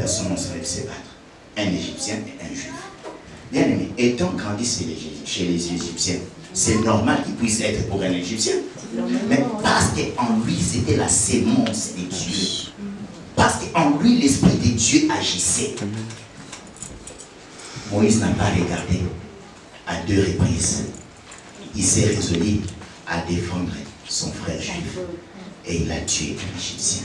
personne ne saurait se battre. Un Égyptien et un Juif. Bien aimé, étant grandi chez les Égyptiens, c'est normal qu'il puisse être pour un Égyptien. Mais parce qu'en lui, c'était la sémence de Dieu. Parce qu'en lui, l'Esprit de Dieu agissait. Moïse n'a pas regardé à 2 reprises. Il s'est résolu à défendre son frère juif. Et il a tué un Égyptien.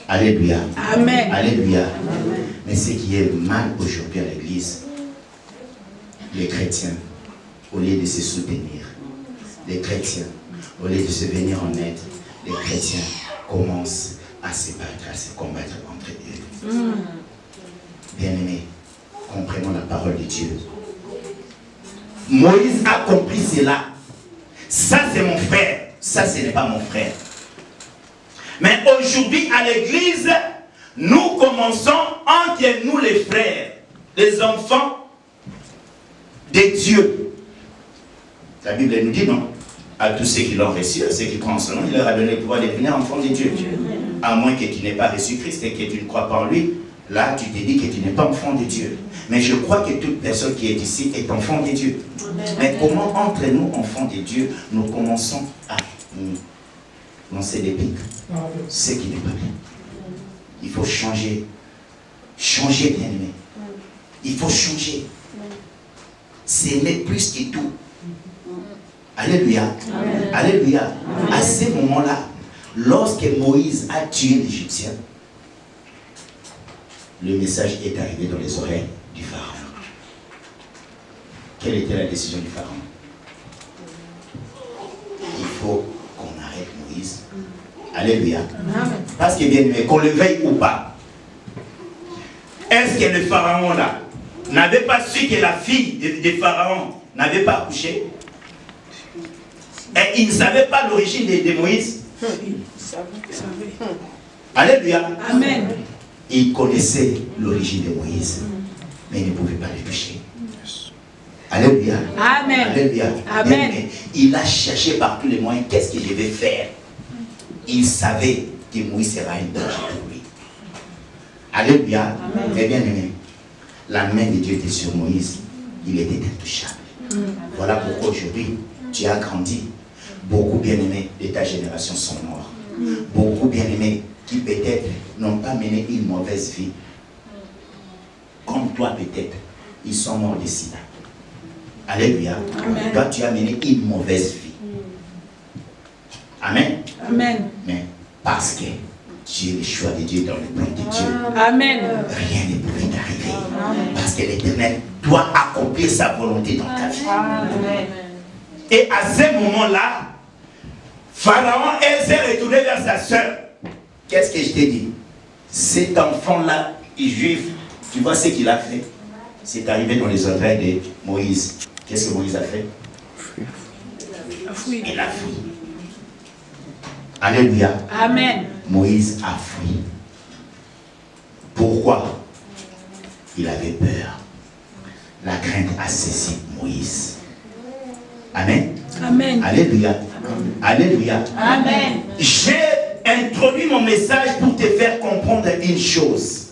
Alléluia. Amen. Alléluia. Amen. Mais ce qui est mal aujourd'hui à l'église, les chrétiens, au lieu de se soutenir, les chrétiens, au lieu de se venir en aide, les chrétiens commencent à se battre, à se combattre entre eux. Bien-aimés, comprenons la parole de Dieu. Moïse a compris cela. Ça, c'est mon frère. Ça, ce n'est pas mon frère. Mais aujourd'hui, à l'église, nous commençons entre nous les frères, les enfants de Dieu. La Bible nous dit, non? À tous ceux qui l'ont reçu, à ceux qui croient en son nom, il leur a donné le pouvoir de devenir enfants de Dieu. À moins que tu n'aies pas reçu Christ et que tu ne crois pas en lui, là, tu te dis que tu n'es pas enfant de Dieu. Mais je crois que toute personne qui est ici est enfant de Dieu. Mais comment entre nous, enfants de Dieu, nous commençons à lancer des pics? Ce qui n'est pas bien. Il faut changer. Changer, bien aimé. Il faut changer. S'aimer plus que tout. Alléluia. Amen. Alléluia. Amen. À ce moment-là, lorsque Moïse a tué l'Égyptien, le message est arrivé dans les oreilles du Pharaon. Quelle était la décision du Pharaon? Il faut qu'on arrête Moïse. Alléluia. Amen. Parce que bien aimé, qu'on le veuille ou pas, est-ce que le Pharaon là n'avait pas su que la fille de Pharaon n'avait pas accouché? Et il ne savait pas l'origine de Moïse. Alléluia. Amen. Il connaissait l'origine de Moïse, mais il ne pouvait pas le toucher. Alléluia. Amen. Alléluia. Amen. Il a cherché par tous les moyens, qu'est-ce que je vais faire? Il savait que Moïse sera un danger pour lui. Alléluia. Mais bien aimé, la main de Dieu était sur Moïse. Il était intouchable. Voilà pourquoi aujourd'hui, tu as grandi. Beaucoup bien-aimés de ta génération sont morts. Beaucoup bien-aimés qui peut-être n'ont pas mené une mauvaise vie. Comme toi peut-être, ils sont morts de sida. Alléluia. Amen. Toi tu as mené une mauvaise vie. Amen. Amen. Mais parce que tu es le choix de Dieu dans le plan de Dieu. Amen. Rien ne pouvait t'arriver. Parce que l'Éternel doit accomplir sa volonté dans ta vie. Amen. Et à ce moment-là, Pharaon, elle s'est retournée vers sa soeur. Qu'est-ce que je t'ai dit? Cet enfant-là, juif, tu vois ce qu'il a fait? C'est arrivé dans les oreilles de Moïse. Qu'est-ce que Moïse a fait? Il a fui. Alléluia. Amen. Moïse a fui. Pourquoi? Il avait peur. La crainte a saisi Moïse. Amen. Amen. Alléluia. Amen. Alléluia. Amen. J'ai introduit mon message pour te faire comprendre une chose.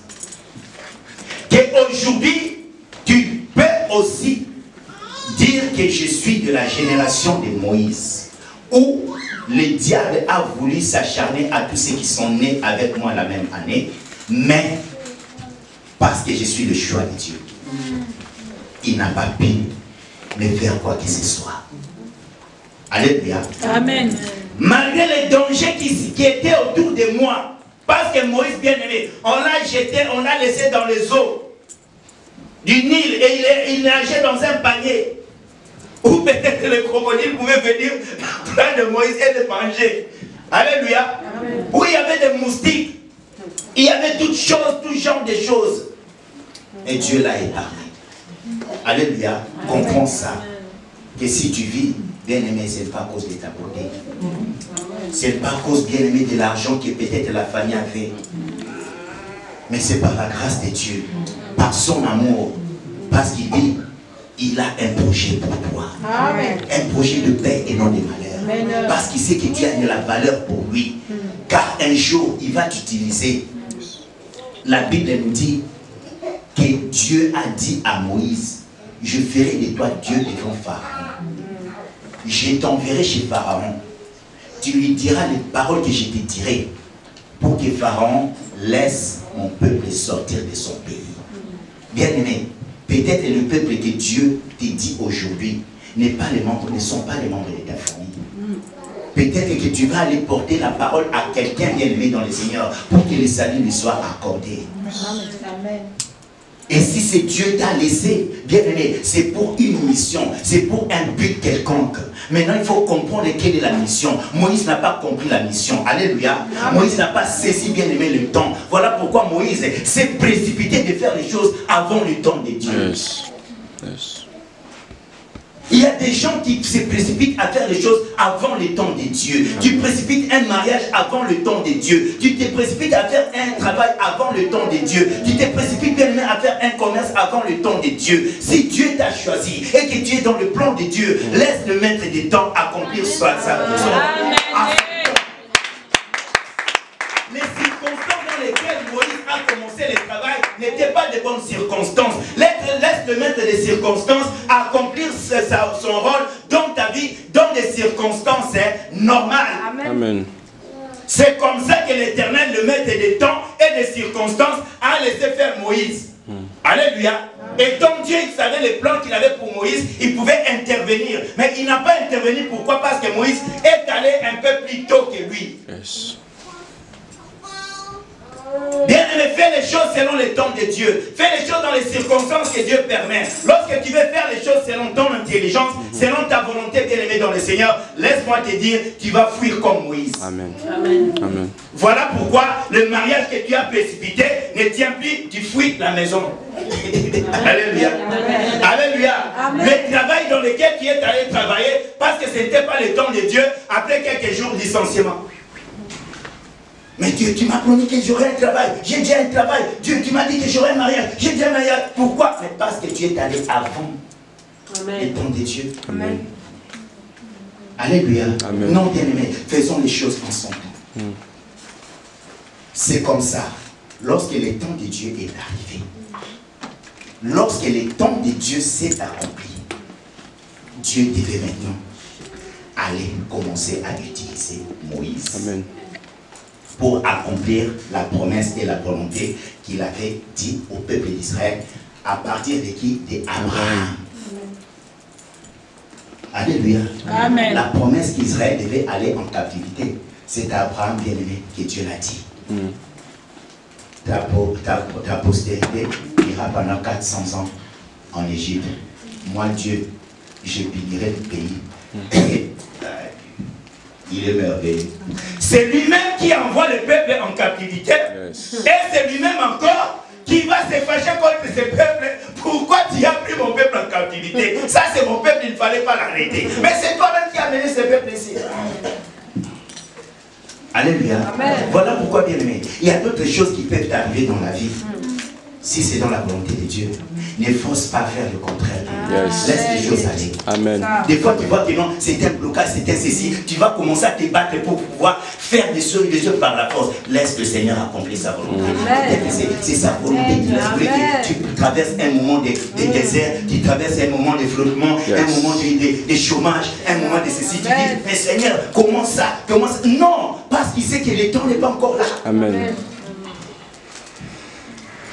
Qu'aujourd'hui, tu peux aussi dire que je suis de la génération de Moïse, où le diable a voulu s'acharner à tous ceux qui sont nés avec moi la même année, mais parce que je suis le choix de Dieu, il n'a pas pu me faire quoi que ce soit. Alléluia. Amen. Malgré les dangers qui étaient autour de moi, parce que Moïse bien-aimé, on l'a jeté, on l'a laissé dans les eaux du Nil et il nageait dans un panier. Ou peut-être le crocodile pouvait venir près de Moïse et le manger. Alléluia. Amen. Où il y avait des moustiques, il y avait toutes choses, tout genre de choses. Et Dieu l'a épargné. Alléluia. Comprends ça. Que si tu vis, bien-aimé, ce n'est pas à cause de ta beauté. Ce n'est pas à cause, bien-aimé, de l'argent que peut-être la famille avait. Mais c'est par la grâce de Dieu, par son amour. Parce qu'il dit, il a un projet pour toi. Amen. Un projet de paix et non de malheur. Amen. Parce qu'il sait que tu as de la valeur pour lui. Car un jour, il va t'utiliser. la Bible nous dit que Dieu a dit à Moïse, je ferai de toi Dieu devant Pharaon. Je t'enverrai chez Pharaon. Tu lui diras les paroles que je te dirai pour que Pharaon laisse mon peuple sortir de son pays. Bien-aimé, peut-être le peuple que Dieu te dit aujourd'hui ne sont pas les membres de ta famille. Peut-être que tu vas aller porter la parole à quelqu'un bien-aimé dans le Seigneur pour que le salut lui soit accordé. Amen. Et si c'est Dieu t'a laissé, bien-aimé, c'est pour une mission, c'est pour un but quelconque. Maintenant, il faut comprendre quelle est la mission. Moïse n'a pas compris la mission. Alléluia. Amen. Moïse n'a pas saisi, bien-aimé, le temps. Voilà pourquoi Moïse s'est précipité de faire les choses avant le temps de Dieu. Yes. Yes. Il y a des gens qui se précipitent à faire les choses avant le temps de Dieu. Tu précipites un mariage avant le temps de Dieu. Tu te précipites à faire un travail avant le temps de Dieu. Tu te précipites bien à faire un commerce avant le temps de Dieu. Si Dieu t'a choisi et que tu es dans le plan de Dieu, laisse le maître des temps accomplir son Les circonstances dans lesquelles Moïse a commencé le travail n'étaient pas de bonnes circonstances. Laisse le maître des circonstances accomplir son rôle dans ta vie, dans des circonstances normales. Amen. C'est comme ça que l'Éternel, le maître des temps et des circonstances, a laissé faire Moïse. Alléluia. Et donc Dieu, il savait les plans qu'il avait pour Moïse, il pouvait intervenir. Mais il n'a pas intervenu. Pourquoi? Parce que Moïse est allé un peu plus tôt que lui. Yes. Bien-aimé, fais les choses selon les temps de Dieu. Fais les choses dans les circonstances que Dieu permet. Lorsque tu veux faire les choses selon ton intelligence, selon ta volonté, bien-aimé dans le Seigneur, laisse-moi te dire, tu vas fuir comme Moïse. Amen. Amen. Amen. Voilà pourquoi le mariage que tu as précipité ne tient plus, tu fuis la maison. Alléluia. Amen. Alléluia. Amen. Le travail dans lequel tu es allé travailler, parce que ce n'était pas le temps de Dieu, après quelques jours de licenciement. Mais Dieu, tu m'as promis que j'aurai un travail. J'ai déjà un travail. Dieu, tu m'as dit que j'aurai un mariage. J'ai déjà un mariage. Pourquoi? Mais parce que tu es allé avant le temps de Dieu. Amen. Alléluia. Amen. Non, bien-aimé, faisons les choses en son temps. C'est comme ça. Lorsque le temps de Dieu est arrivé, lorsque le temps de Dieu s'est accompli, Dieu devait maintenant aller commencer à utiliser Moïse. Amen. Pour accomplir la promesse et la volonté qu'il avait dit au peuple d'Israël à partir de qui? D'Abraham. Alléluia. Amen. La promesse qu'Israël devait aller en captivité, c'est à Abraham bien-aimé que Dieu l'a dit. Ta postérité ira pendant 400 ans en Égypte. Moi Dieu, je bénirai le pays. Il est merveilleux. C'est lui-même qui envoie le peuple en captivité. Yes. Et c'est lui-même encore qui va se fâcher contre ce peuple. Pourquoi tu as pris mon peuple en captivité? Ça c'est mon peuple, il ne fallait pas l'arrêter. Mais c'est toi-même qui as amené ce peuple ici. Alléluia. Amen. Voilà pourquoi, bien aimé, il y a d'autres choses qui peuvent arriver dans la vie. Si c'est dans la volonté de Dieu, ne force pas à faire le contraire. Yes. Laisse les choses aller. Amen. Des fois, tu vois que non, c'est un blocage, c'est un ceci. Tu vas commencer à te battre pour pouvoir faire des choses par la force. Laisse le Seigneur accomplir sa volonté. C'est sa volonté. Il a voulu que tu traverses un moment de désert, tu traverses un moment de flottement, yes. Un moment de chômage, un moment de ceci. Tu dis, mais Seigneur, comment ça? Non, parce qu'il sait que le temps n'est pas encore là. Amen.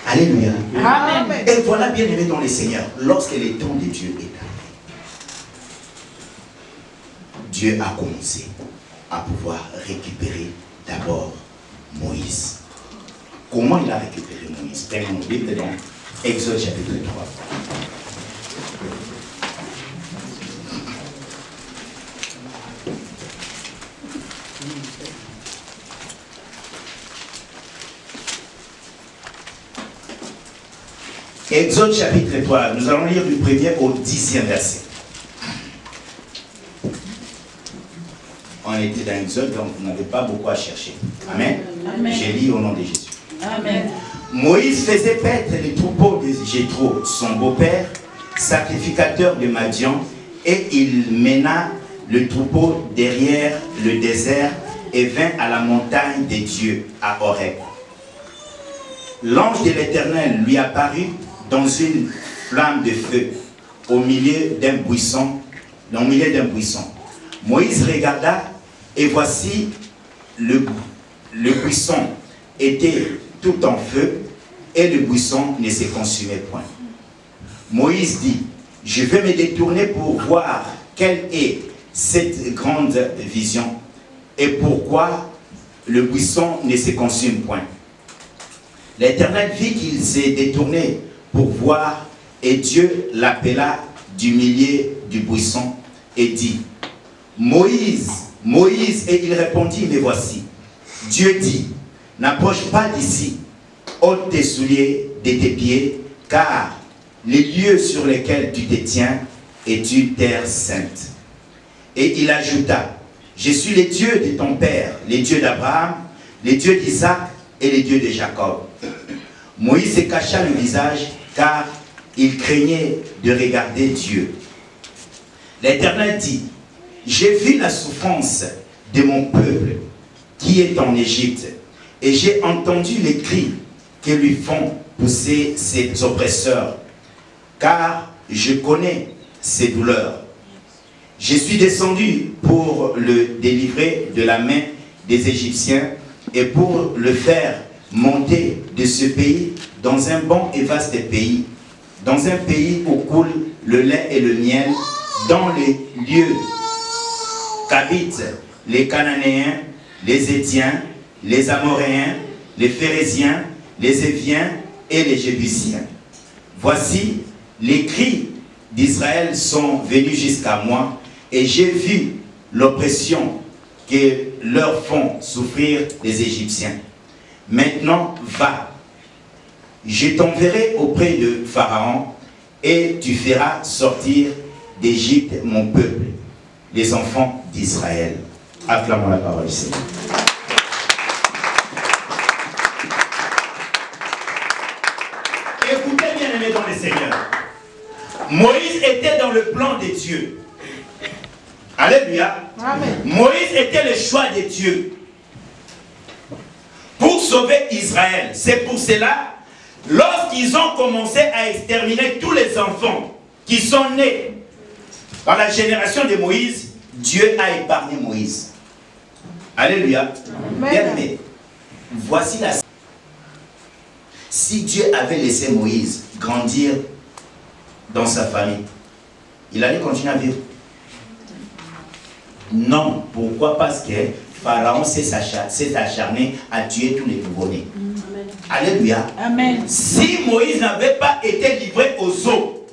Alléluia. Amen. Et voilà, bien aimé dans le Seigneur, lorsque le temps de Dieu est arrivé, Dieu a commencé à pouvoir récupérer d'abord Moïse. Comment il a récupéré Moïse? Prenons mon Bible dans Exode chapitre 3. Exode chapitre 3, nous allons lire du 1er au 10e verset. On était dans Exode, donc vous n'avez pas beaucoup à chercher. Amen. Amen. J'ai lu au nom de Jésus. Amen. Moïse faisait paître les troupeaux de Jéthro, son beau-père, sacrificateur de Madian, et il mena le troupeau derrière le désert et vint à la montagne des dieux, à Horeb. l'ange de l'Éternel lui apparut dans une flamme de feu au milieu d'un buisson. Moïse regarda et voici le buisson était tout en feu et le buisson ne se consumait point. Moïse dit, je vais me détourner pour voir quelle est cette grande vision et pourquoi le buisson ne se consume point. L'Éternel vit qu'il s'est détourné pour voir et Dieu l'appela du milieu du buisson et dit, Moïse, Moïse, et il répondit, me voici. Dieu dit, n'approche pas d'ici, ôte tes souliers de tes pieds, car les lieux sur lesquels tu te tiens est une terre sainte. Et il ajouta, je suis le Dieu de ton père, le Dieu d'Abraham, le Dieu d'Isaac et le Dieu de Jacob. Moïse se cacha le visage, car il craignait de regarder Dieu. L'Éternel dit, j'ai vu la souffrance de mon peuple qui est en Égypte, et j'ai entendu les cris que lui font pousser ses oppresseurs, car je connais ses douleurs. Je suis descendu pour le délivrer de la main des Égyptiens et pour le faire monter de ce pays dans un bon et vaste pays, dans un pays où coule le lait et le miel, dans les lieux qu'habitent les Cananéens, les Hétiens, les Amoréens, les Phéréziens, les Éviens et les Jébusiens. Voici, les cris d'Israël sont venus jusqu'à moi, et j'ai vu l'oppression que leur font souffrir les Égyptiens. Maintenant, va, je t'enverrai auprès de Pharaon, et tu feras sortir d'Égypte mon peuple, les enfants d'Israël. Acclamons la parole du Seigneur. Écoutez, bien-aimés dans le Seigneur. Moïse était dans le plan de Dieu. Alléluia. Amen. Moïse était le choix de Dieu pour sauver Israël. C'est pour cela, lorsqu'ils ont commencé à exterminer tous les enfants qui sont nés dans la génération de Moïse, Dieu a épargné Moïse. Alléluia. Bien-aimé, voici la... Si Dieu avait laissé Moïse grandir dans sa famille, il allait continuer à vivre. Non. Pourquoi? Parce que Pharaon s'est acharné à tuer tous les nouveau-nés. Alléluia. Amen. Si Moïse n'avait pas été livré aux eaux,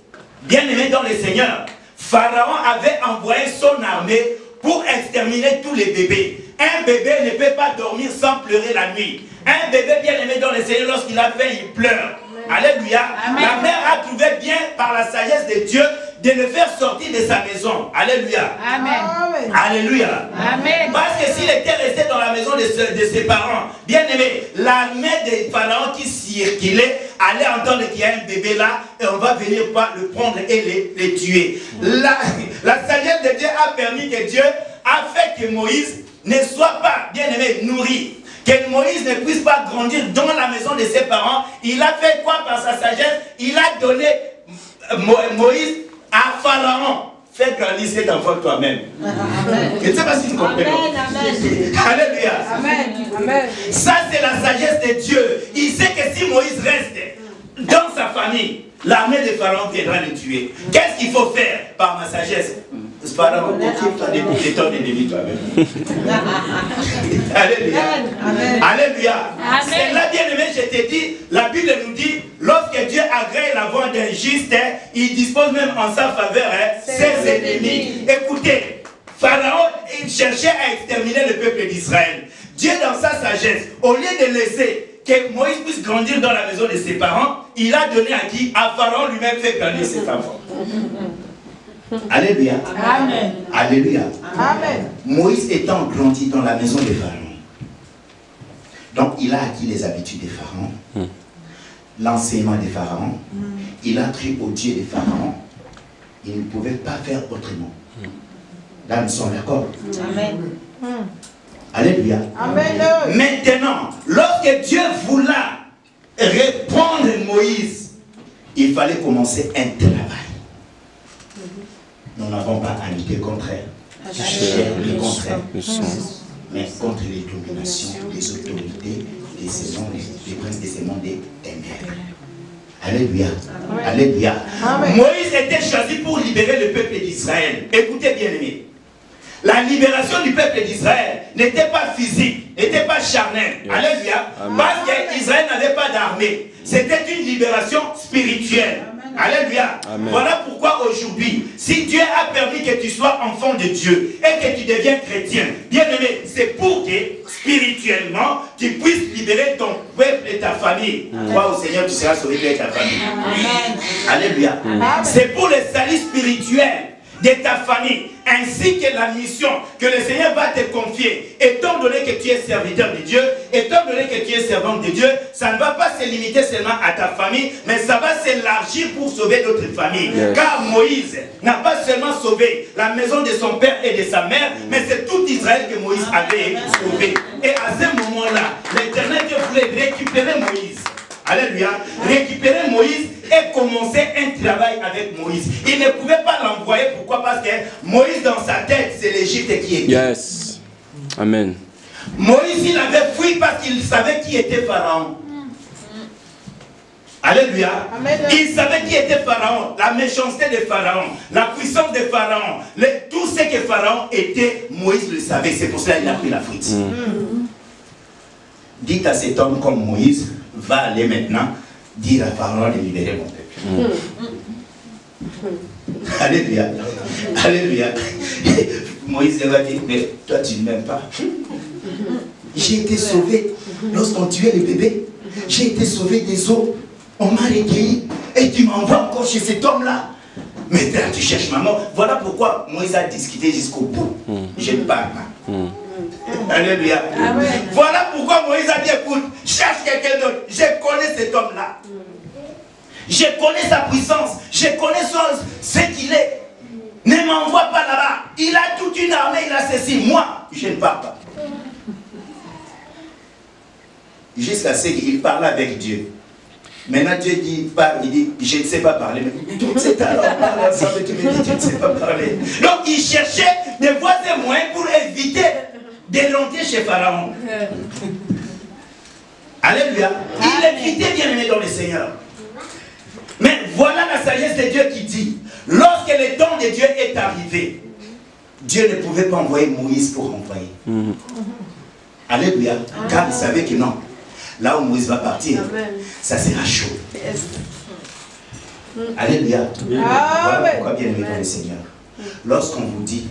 bien-aimé dans le Seigneur, Pharaon avait envoyé son armée pour exterminer tous les bébés. Un bébé ne peut pas dormir sans pleurer la nuit. Un bébé bien-aimé dans le Seigneur, lorsqu'il a faim, il pleure. Alléluia. Amen. La mère a trouvé bien par la sagesse de Dieu de le faire sortir de sa maison. Alléluia. Amen. Alléluia. Amen. Parce que s'il était resté dans la maison de ses parents, bien aimé, l'armée des pharaons qui circulait allait entendre qu'il y a un bébé là et on va venir pas le prendre et les tuer. La sagesse de Dieu a permis que Dieu a fait que Moïse ne soit pas, bien aimé, nourri. Que Moïse ne puisse pas grandir dans la maison de ses parents. Il a fait quoi par sa sagesse? Il a donné Moïse à Pharaon. Fais grandir cet enfant toi-même. Je ne sais pas si tu comprends. Alléluia. Amen. Ça, c'est la sagesse de Dieu. Il sait que si Moïse reste dans sa famille, l'armée de Pharaon viendra le tuer. Qu'est-ce qu'il faut faire par ma sagesse? Pharaon, occupe-toi de ton ennemi toi-même. Alléluia. Amen. Alléluia. C'est là, bien aimé, je t'ai dit, la Bible nous dit, lorsque Dieu agrée la voix d'un juste, il dispose même en sa faveur ses ennemis. Écoutez, Pharaon, il cherchait à exterminer le peuple d'Israël. Dieu, dans sa sagesse, au lieu de laisser que Moïse puisse grandir dans la maison de ses parents, il a donné à qui? À Pharaon lui-même fait grandir ses enfants. Alléluia. Amen. Alléluia. Amen. Moïse étant grandi dans la maison de Pharaon, donc il a acquis les habitudes de Pharaon, l'enseignement de Pharaon, il a cru au Dieu de Pharaon, il ne pouvait pas faire autrement. Là nous sommes d'accord. Amen. Alléluia. Amen. Maintenant, lorsque Dieu voula répondre Moïse, il fallait commencer un travail. Nous n'avons pas à lutter contre le contraire, mais contre les dominations, les autorités, les princes de ces mondes des ténèbres. Alléluia. Alléluia. Moïse était choisi pour libérer le peuple d'Israël. Écoutez bien aimés. La libération du peuple d'Israël n'était pas physique, n'était pas charnelle. Yes. Alléluia. Parce qu'Israël n'avait pas d'armée. C'était une libération spirituelle. Alléluia. Voilà pourquoi aujourd'hui, si Dieu a permis que tu sois enfant de Dieu et que tu deviens chrétien, bien aimé, c'est pour que spirituellement, tu puisses libérer ton peuple et ta famille. Crois au Seigneur, tu seras sauvé de ta famille. Amen. Alléluia. C'est pour le salut spirituel de ta famille, ainsi que la mission que le Seigneur va te confier. Étant donné que tu es serviteur de Dieu, étant donné que tu es servante de Dieu, ça ne va pas se limiter seulement à ta famille, mais ça va s'élargir pour sauver d'autres familles. Yes. Car Moïse n'a pas seulement sauvé la maison de son père et de sa mère, mais c'est tout Israël que Moïse avait sauvé. Et à ce moment-là, l'Éternel Dieu voulait récupérer Moïse. Alléluia. Récupérer Moïse et commencer un travail avec Moïse. Il ne pouvait pas l'envoyer. Pourquoi? Parce que Moïse, dans sa tête, c'est l'Égypte qui était. Yes. Amen. Moïse, il avait fui parce qu'il savait qui était Pharaon. Alléluia. Amen. Il savait qui était Pharaon, la méchanceté de Pharaon, la puissance de Pharaon. Tout ce que Pharaon était, Moïse le savait. C'est pour cela qu'il a pris la fuite. Dites à cet homme comme Moïse, va aller maintenant dire à Pharaon de libérer mon peuple. Alléluia. Alléluia. Moïse va dire, mais toi tu ne m'aimes pas. J'ai été sauvé lorsqu'on tuait les bébés. J'ai été sauvé des eaux. On m'a recueilli. Et tu m'envoies encore chez cet homme-là. Maintenant tu cherches ma mort. Voilà pourquoi Moïse a discuté jusqu'au bout. Je ne parle pas. Alléluia. Voilà pourquoi Moïse a dit, écoute, cherche quelqu'un d'autre. Je connais cet homme-là. Je connais sa puissance. Je connais ce qu'il est. Ne m'envoie pas là-bas. Il a toute une armée, il a ceci. Moi, je ne parle pas. Jusqu'à ce qu'il parle avec Dieu. Maintenant, Dieu dit, parle, il dit, je ne sais pas parler. Mais tout cet alors parle ensemble, tu me dis, tu ne sais pas parler. Donc, il cherchait des voies et moyens pour éviter de rentrer chez Pharaon. Alléluia. Il évitait bien aimé dans le Seigneur. Mais voilà la sagesse de Dieu qui dit, lorsque le temps de Dieu est arrivé, Dieu ne pouvait pas envoyer Moïse pour envoyer. Alléluia. Car il savait que non. Là où Moïse va partir, ça sera chaud. Alléluia. Voilà pourquoi bien aimé dans le Seigneur. Lorsqu'on vous dit,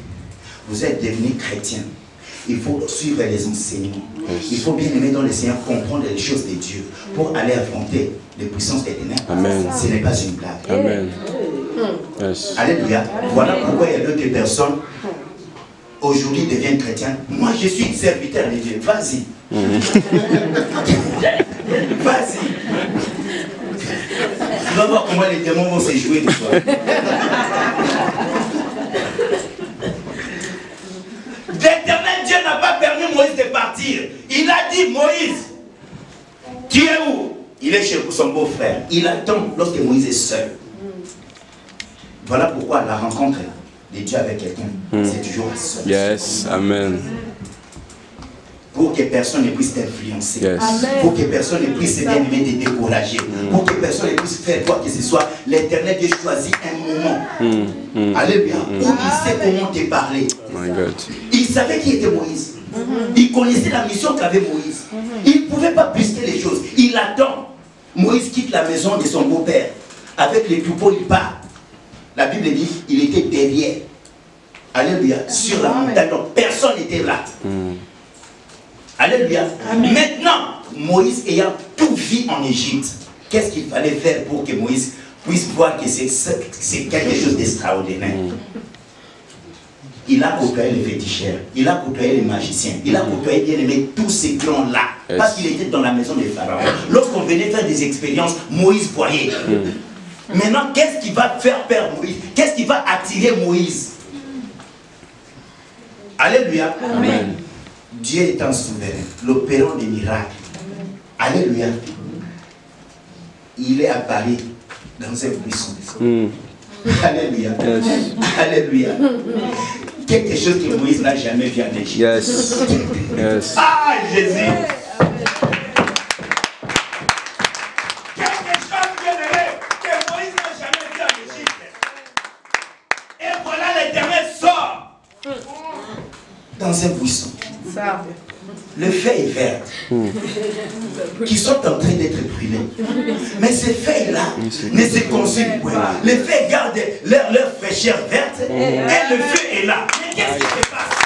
vous êtes devenu chrétien, il faut suivre les enseignements. Il faut bien aimer dans le Seigneur, comprendre les choses de Dieu pour aller affronter les puissances des ténèbres. Amen. Ce n'est pas une blague. Amen. Yes. Alléluia. Voilà pourquoi il y a d'autres personnes aujourd'hui deviennent chrétiens. Moi je suis serviteur de Dieu. Vas-y. Vas-y. Tu vas voir comment les démons vont se jouer de toi. L'Éternel Dieu n'a pas permis Moïse de partir. Il a dit, Moïse, tu es où? Il est chez son beau-frère. Il attend lorsque Moïse est seul. Voilà pourquoi la rencontre de Dieu avec quelqu'un, c'est toujours seul. Yes, amen. Pour que personne ne puisse t'influencer. Yes. Pour que personne ne puisse bien aimer te décourager. Pour que personne ne puisse faire quoi que ce soit. L'Éternel Dieu choisit un moment. Alléluia. Où il sait comment te parler. My God. Il savait qui était Moïse. Il connaissait la mission qu'avait Moïse. Il ne pouvait pas brusquer les choses. Il attend. Moïse quitte la maison de son beau-père. Avec les troupeaux, il part. La Bible dit il était derrière. Alléluia. Sur la montagne. Donc personne n'était là. Alléluia. Maintenant, Moïse ayant tout vu en Égypte, qu'est-ce qu'il fallait faire pour que Moïse puisse voir que c'est quelque chose d'extraordinaire? Il a côtoyé les féticheurs, il a côtoyé les magiciens, il a côtoyé bien aimé tous ces gens-là, parce qu'il était dans la maison de Pharaon. Lorsqu'on venait faire des expériences, Moïse voyait. Maintenant, qu'est-ce qui va faire perdre Moïse? Qu'est-ce qui va attirer Moïse? Alléluia. Amen. Dieu étant souverain, l'opérant des miracles. Alléluia. Alléluia. Dieu étant souverain, l'opérant des miracles. Alléluia. Dieu étant souverain, l'opérant des miracles. Alléluia. Alléluia. Amen. Dieu étant souverain, l'opérant des miracles. Alléluia. Dieu étant souverain, l'opérant des miracles. Alléluia. il est apparu dans un buisson. Alléluia. Yes. Alléluia. Quelque chose que Moïse n'a jamais vu en Égypte. Yes. Yes. Ah, Jésus. Quelque chose que Moïse n'a jamais vu en Égypte. Et voilà, l'Éternel sort dans un buisson. Le feu est vert, qui sont en train d'être brûlés. Mais ces feuilles-là ne se consument pas. Les feuilles gardent leur fraîcheur verte et le feu est là. Mais qu'est-ce qui se passe?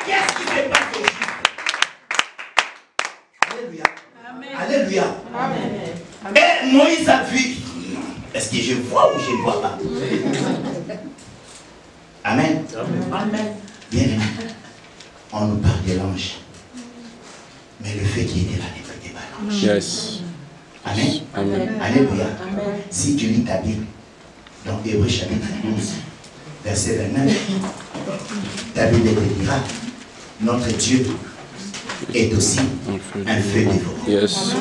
Qu'est-ce qui se passe aujourd'hui? Alléluia. Alléluia. Et Moïse a vu. Est-ce que je vois ou je ne vois pas? Amen. Amen. Bien aimé. On nous parle de l'ange. Mais le fait qu'il était là n'était pas l'ange. Yes. Amen. Amen. Alléluia. Amen. Si tu lis ta Bible, dans Hébreux chapitre 12, verset 29, ta Bible te dira, notre Dieu est aussi un feu dévorant. Yes.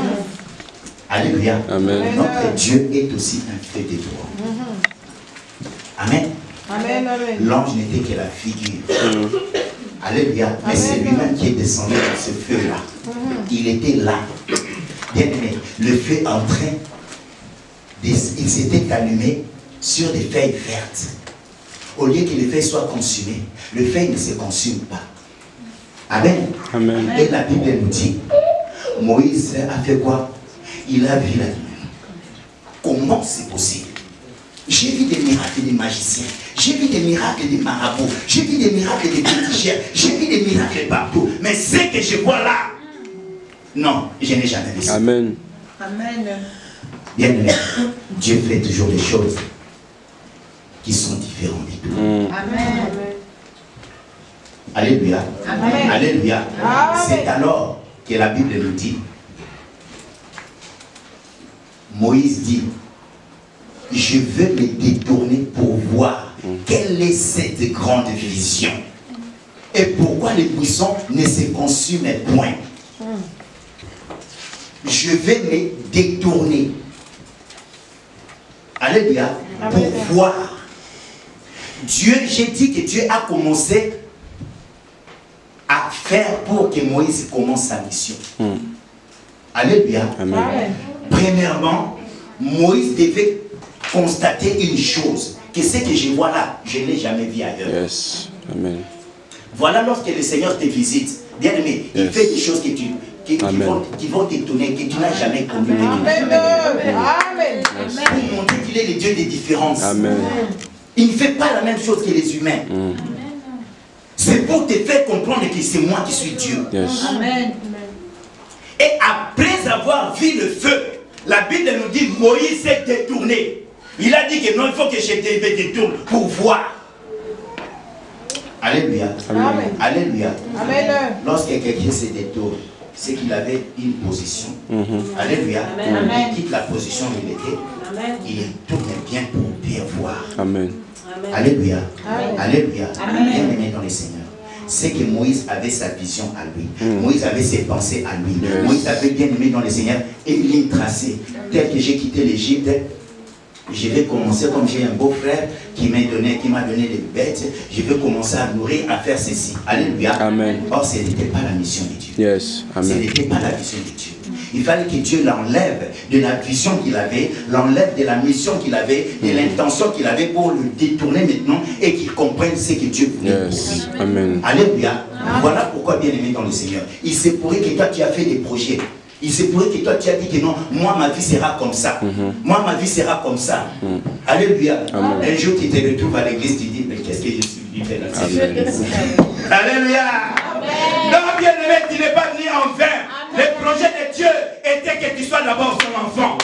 Alléluia. Amen. Notre Dieu est aussi un feu dévorant. Amen. Amen. Amen. L'ange n'était que la figure. Alléluia. Mais c'est lui-même qui est descendu dans ce feu-là. Il était là. Bien aimé, le feu en train, il s'était allumé sur des feuilles vertes. Au lieu que les feuilles soient consumées, le feuille ne se consume pas. Amen. Amen. Et la Bible nous dit, Moïse a fait quoi? Il a vu la lumière. Comment c'est possible? J'ai vu des miracles des magiciens. J'ai vu des miracles des marabouts. J'ai vu des miracles des féticheurs. J'ai vu des miracles partout. Mais ce que je vois là, non, je n'ai jamais vu ça. Amen. Amen. Bien aimé, Dieu fait toujours des choses qui sont différentes du tout. Amen. Alléluia. Amen. Alléluia. Amen. C'est alors que la Bible nous dit, Moïse dit, je veux me détourner pour voir quelle est cette grande vision et pourquoi les buissons ne se consument point. Je vais me détourner. Alléluia. Pour voir. Dieu, j'ai dit que Dieu a commencé à faire pour que Moïse commence sa mission. Alléluia. Amen. Premièrement, Moïse devait constater une chose, que ce que je vois là, je ne l'ai jamais vu ailleurs. Yes. Amen. Voilà, lorsque le Seigneur te visite, bien aimé, il fait des choses qui vont t'étonner, que tu n'as jamais connues. Amen. Amen. Pour montrer qu'il est le Dieu des différences. Amen. Il ne fait pas la même chose que les humains. C'est pour te faire comprendre que c'est moi qui suis Dieu. Yes. Amen. Et après avoir vu le feu, la Bible nous dit Moïse s'est détourné. Il a dit que non, il faut que je me détourne pour voir. Alléluia. Amen. Alléluia. Amen. Lorsque quelqu'un se détourne, c'est qu'il avait une position. Alléluia. Amen. Il quitte la position où il était. Il tourne bien pour bien voir. Amen. Alléluia. Amen. Alléluia. Amen. Bien aimé dans les Seigneurs. C'est que Moïse avait sa vision à lui. Moïse avait ses pensées à lui. Yes. Moïse avait bien aimé dans les Seigneurs et une ligne tracée. Tel que j'ai quitté l'Égypte, je vais commencer, comme j'ai un beau-frère qui m'a donné des bêtes, je vais commencer à nourrir, à faire ceci. Alléluia. Amen. Or, ce n'était pas la mission de Dieu. Yes. Ce Amen. n'était pas la vision de Dieu. Il fallait que Dieu l'enlève de la vision qu'il avait, l'enlève de la mission qu'il avait, de l'intention qu'il avait pour le détourner maintenant et qu'il comprenne ce que Dieu voulait. Yes. Amen. Alléluia. Voilà pourquoi, bien aimé dans le Seigneur, il se pourrait que toi tu as fait des projets. Il se pourrait que toi tu as dit que non, moi ma vie sera comme ça. Moi ma vie sera comme ça. Alléluia. Amen. Un jour tu te retrouves à l'église, tu dis, mais qu'est-ce que je suis venu faire là? Amen. Alléluia. Non, bien aimé, tu n'es pas venu en vain. Le projet de Dieu était que tu sois d'abord son enfant.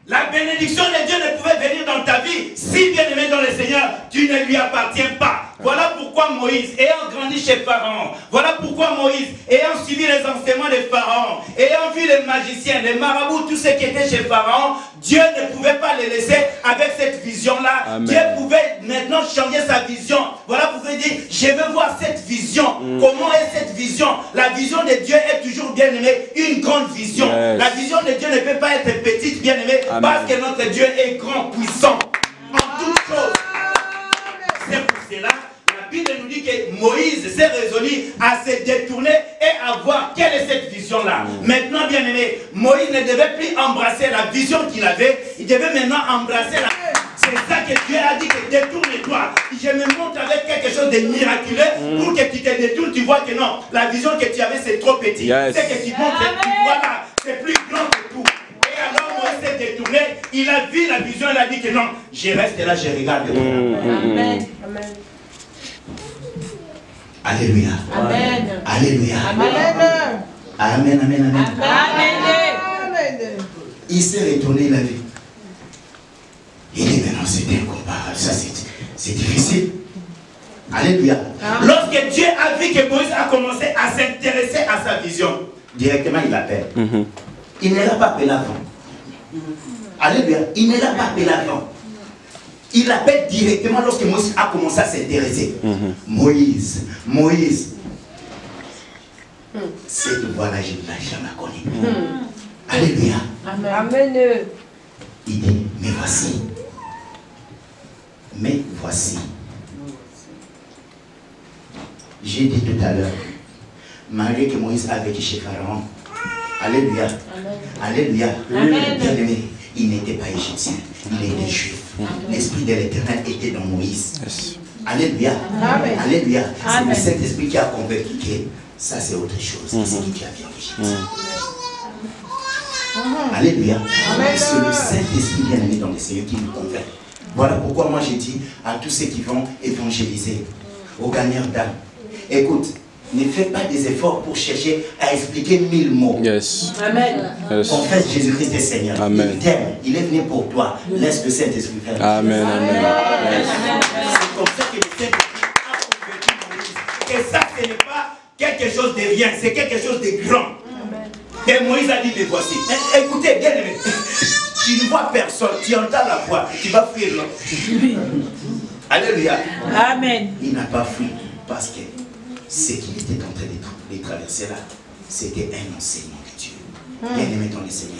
La bénédiction de Dieu ne pouvait venir dans ta vie si bien aimé dans le Seigneur, tu ne lui appartiens pas. Voilà pourquoi Moïse, ayant grandi chez Pharaon, voilà pourquoi Moïse, ayant suivi les enseignements de Pharaon, ayant vu les magiciens, les marabouts, tous ceux qui étaient chez Pharaon, Dieu ne pouvait pas les laisser avec cette vision-là. Dieu pouvait maintenant changer sa vision. Voilà pourquoi il dit, je veux voir cette vision. Comment est cette vision? La vision de Dieu est toujours, bien aimé, une grande vision. La vision de Dieu ne peut pas être petite, bien aimé, parce que notre Dieu est grand, puissant, en toutes choses. C'est pour cela. La Bible nous dit que Moïse s'est résolu à se détourner et à voir quelle est cette vision-là. Maintenant, bien aimé, Moïse ne devait plus embrasser la vision qu'il avait, il devait maintenant embrasser la... C'est ça que Dieu a dit, que détourne-toi. Je me montre avec quelque chose de miraculeux pour que tu te détournes, tu vois que non, la vision que tu avais c'est trop petit. C'est que tu montres, tu vois là, c'est plus grand que tout. Et alors Moïse s'est détourné, il a vu la vision, il a dit que non, je reste là, je regarde. Amen. Amen. Alléluia. Amen. Alléluia. Amen. Amen, amen, amen. Amen. Il s'est retourné, il a vu. Il dit maintenant c'est incomparable, ça c'est difficile. Alléluia. Lorsque Dieu a vu que Moïse a commencé à s'intéresser à sa vision, directement il l'appelle. Il ne l'a pas appelé avant. Alléluia. Il ne l'a pas appelé avant. Il l'appelle directement lorsque Moïse a commencé à s'intéresser. Moïse, Moïse. Cette voix-là, je ne l'ai jamais connue. Alléluia. Amen. Il dit, mais voici. Mais voici. J'ai dit tout à l'heure, malgré que Moïse a vécu chez Pharaon, alléluia, alléluia, bien aimé, il n'était pas égyptien, il était juif. L'esprit de l'Éternel était dans Moïse. Alléluia, alléluia. C'est le Saint-Esprit qui a convaincu que ça c'est autre chose. C'est ce qui a vu en Égypte. Alléluia. C'est le Saint-Esprit bien aimé dans le Seigneur qui nous convainc. Voilà pourquoi moi j'ai dit à tous ceux qui vont évangéliser, aux gagnants d'âme, écoute, ne fais pas des efforts pour chercher à expliquer 1000 mots. Amen. Confesse Jésus-Christ est Seigneur. Amen. Il t'aime, il est venu pour toi. Laisse le Saint-Esprit faire. Amen. C'est comme ça que le Saint-Esprit a convaincu Moïse. Et ça, ce n'est pas quelque chose de rien, c'est quelque chose de grand. Et Moïse a dit, mais voici. Écoutez, bien aimé, tu ne vois personne, tu entends la voix, tu vas fuir là. Alléluia. Amen. Il n'a pas fui parce que ce qu'il était en train de traverser là, c'était un enseignement de Dieu. Bien aimé dans le Seigneur,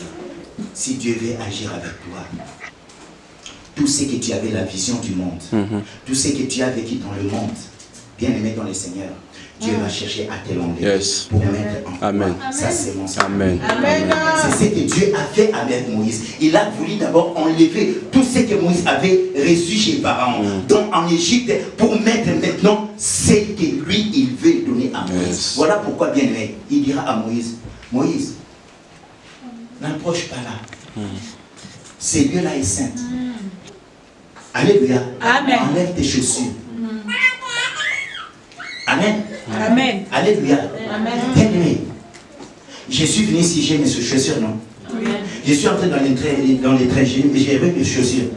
si Dieu veut agir avec toi, tout ce que tu avais la vision du monde, tout ce que tu as vécu dans le monde, bien aimé dans le Seigneur, Dieu va chercher à te l'enlever pour mettre en toi sa sémence. Amen. C'est ce que Dieu a fait avec Moïse. Il a voulu d'abord enlever tout ce que Moïse avait reçu chez Pharaon, donc en Égypte, pour mettre maintenant ce que lui, il veut donner à Moïse. Voilà pourquoi, bien aimé, il dira à Moïse, Moïse, n'approche pas là. Ce lieu-là est saint. Alléluia. Enlève tes chaussures. Amen. Amen. Alléluia. Bien aimé, je suis venu ici, j'ai mes chaussures, non? Je suis entré dans les trains, j'ai mes chaussures.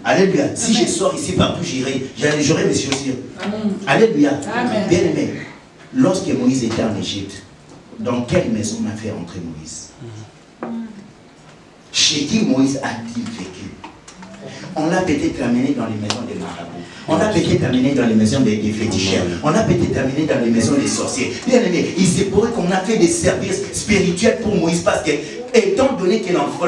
Alléluia. Si je sors ici, partout j'aurai mes chaussures. Alléluia. Bien aimé, lorsque Moïse était en Égypte, dans quelle maison on a fait entrer Moïse? Chez qui Moïse a-t-il vécu? On l'a peut-être amené dans les maisons des marabouts. On l'a peut-être amené dans les maisons des féticheurs. On l'a peut-être amené dans les maisons des sorciers. Bien aimé, il s'est pourrait qu'on a fait des services spirituels pour Moïse parce que, étant donné que l'enfant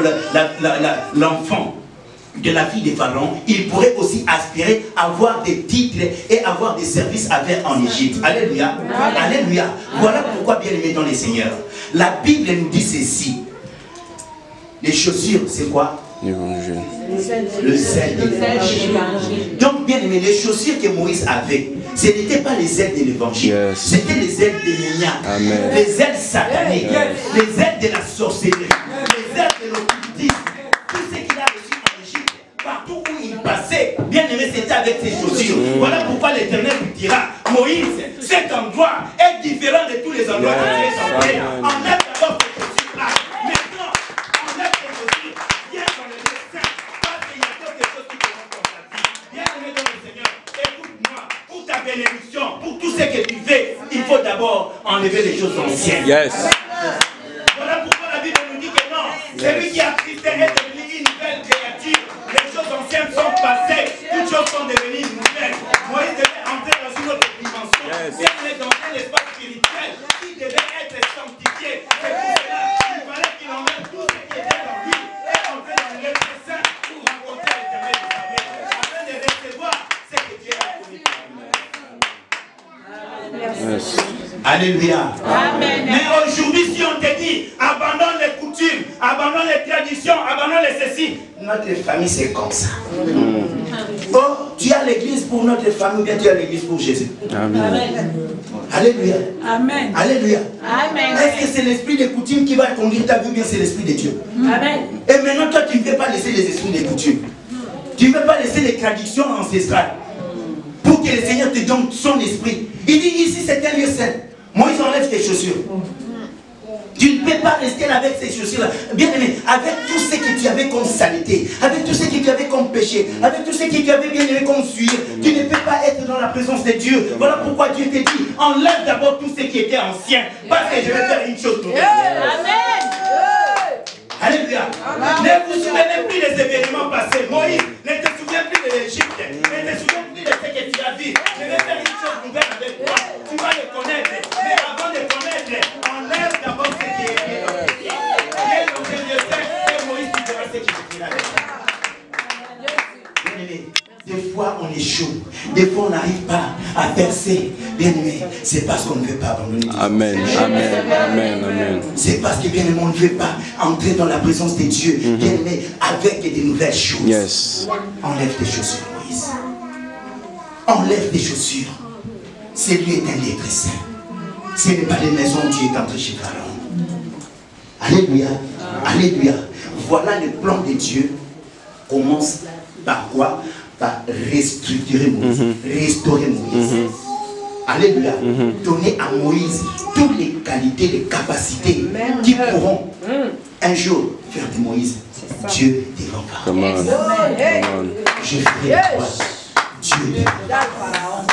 de la fille de Pharaon, il pourrait aussi aspirer à avoir des titres et avoir des services à faire en Égypte. Alléluia. Alléluia. Voilà pourquoi, bien aimé dans les seigneurs, la Bible nous dit ceci. Les chaussures, c'est quoi? L'évangile. Le sel de l'évangile. Donc, bien aimé, les chaussures que Moïse avait, ce n'étaient pas les ailes de l'évangile. C'était les ailes démoniaques, les ailes sataniques, les ailes de la sorcellerie, les ailes de l'occultisme. Tout ce qu'il a reçu en Égypte, partout où il passait, bien aimé, c'était avec ses chaussures. Voilà pourquoi l'Éternel lui dira, Moïse, cet endroit est différent de tous les endroits que tu es entré. Enlève d'abord tes chaussures là. Maintenant, enlève tes chaussures. Viens dans le lieu saint. Parce qu'il y a quelque chose qui te rend dans ta vie. Bien aimé dans le Seigneur, écoute-moi. Pour ta bénédiction, pour tout ce que tu fais, il faut d'abord enlever les choses anciennes. Voilà pourquoi la Bible nous dit que Celui qui a Christ est devenu une nouvelle créature. Les choses anciennes sont passées, toutes choses sont devenues nouvelles. Moïse devait entrer dans une autre dimension. Bien est dans un espace spirituel, il devait être sanctifié. C'est pour cela qu'il fallait qu'il enlève tout ce qui était dans lui et entrer dans le dessein pour rencontrer l'éternel de sa vie, afin de recevoir ce que Dieu a promis. Alléluia. Amen. Mais aujourd'hui, si on te dit abandonne les coutumes, abandonne les traditions, abandonne les ceci, notre famille c'est comme ça. Oh, tu as l'église pour notre famille ou bien tu as l'église pour Jésus. Amen. Alléluia. Amen. Alléluia. Amen. Est-ce que c'est l'esprit des coutumes qui va conduire ta vie ou bien c'est l'esprit de Dieu? Amen. Et maintenant, toi, tu ne veux pas laisser les esprits des coutumes. Tu ne veux pas laisser les traditions ancestrales pour que le Seigneur te donne son esprit. Il dit ici, c'est un lieu saint. Moïse enlève tes chaussures. Tu ne peux pas rester avec ces chaussures-là. Bien aimé, avec tout ce que tu avais comme saleté, avec tout ce que tu avais comme péché, avec tout ce que tu avais bien aimé comme suie, tu ne peux pas être dans la présence de Dieu. Voilà pourquoi Dieu te dit, enlève d'abord tout ce qui était ancien, parce que je vais faire une chose nouvelle. Amen. Alléluia. Ne vous souvenez plus des événements passés. Moïse, ne te souviens plus de l'Égypte. Ne te souviens plus de ce que tu as vu. Je vais faire une chose nouvelle avec toi. Tu vas le connaître. Mais avant de connaître, enlève d'abord ce qui est dans tes pieds. Viens dans tes lieux saints et Moïse tu verras ce qui est là. Bien-aimé, des fois on échoue. Des fois on n'arrive pas à percer. Bien-aimé, c'est parce qu'on ne veut pas abandonner. Amen. Amen. Amen. Amen. C'est parce que bien-aimé, on ne veut pas entrer dans la présence de Dieu. Bien-aimé, avec des nouvelles choses. Yes. Enlève tes chaussures, Moïse. Enlève tes chaussures. C'est lui est un lieu très saint. Ce n'est pas des maisons où tu es entré chez Pharaon. Alléluia. Alléluia. Voilà le plan de Dieu. Commence par quoi? Par restructurer Moïse. Restaurer Moïse. Alléluia. Donner à Moïse toutes les qualités, les capacités qui pourront un jour faire de Moïse Dieu devant Pharaon. Je ferai toi Dieu devant Pharaon.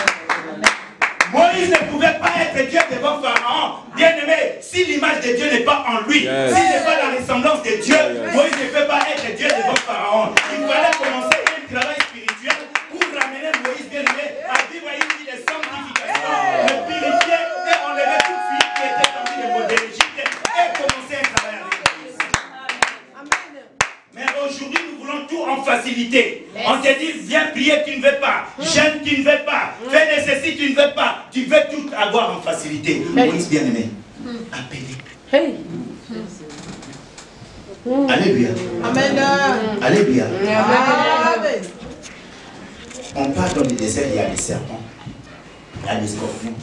Moïse ne pouvait pas être Dieu devant Pharaon. Bien aimé, si l'image de Dieu n'est pas en lui, s'il n'est pas la ressemblance de Dieu, Moïse ne peut pas être Dieu devant Pharaon. Il fallait commencer un travail spirituel pour ramener Moïse, bien aimé, à vivre une vie de sanctification, le purifier et enlever toute fuite qui était en vie de l'Égypte et commencer un travail avec Moïse. Mais aujourd'hui, nous voulons tout en facilité. On te dit, viens prier, tu ne veux pas. Jeûne, tu ne veux pas. Fais ceci, tu ne veux pas. Tu veux tout avoir en facilité. Moïse bien-aimé, appelez. Alléluia. Amen. Alléluia. Amen. On part dans le désert, il y a des serpents. Il y a des scorpions.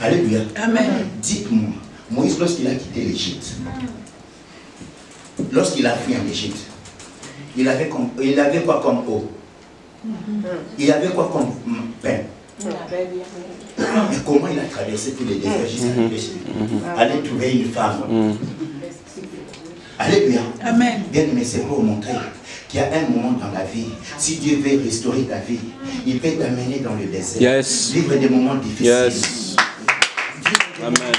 Alléluia. Amen. Dites-moi, Moïse, lorsqu'il a quitté l'Égypte, lorsqu'il a fui en Égypte, il avait quoi comme eau? Il avait quoi comme pain? Mais comment il a traversé tous les déserts jusqu'à arriver chez lui? Aller trouver une femme. Alléluia. Amen. Bien aimé, c'est pour montrer qu'il y a un moment dans la vie, si Dieu veut restaurer ta vie, il peut t'amener dans le désert. Yes. Vivre des moments difficiles. Yes. Amen.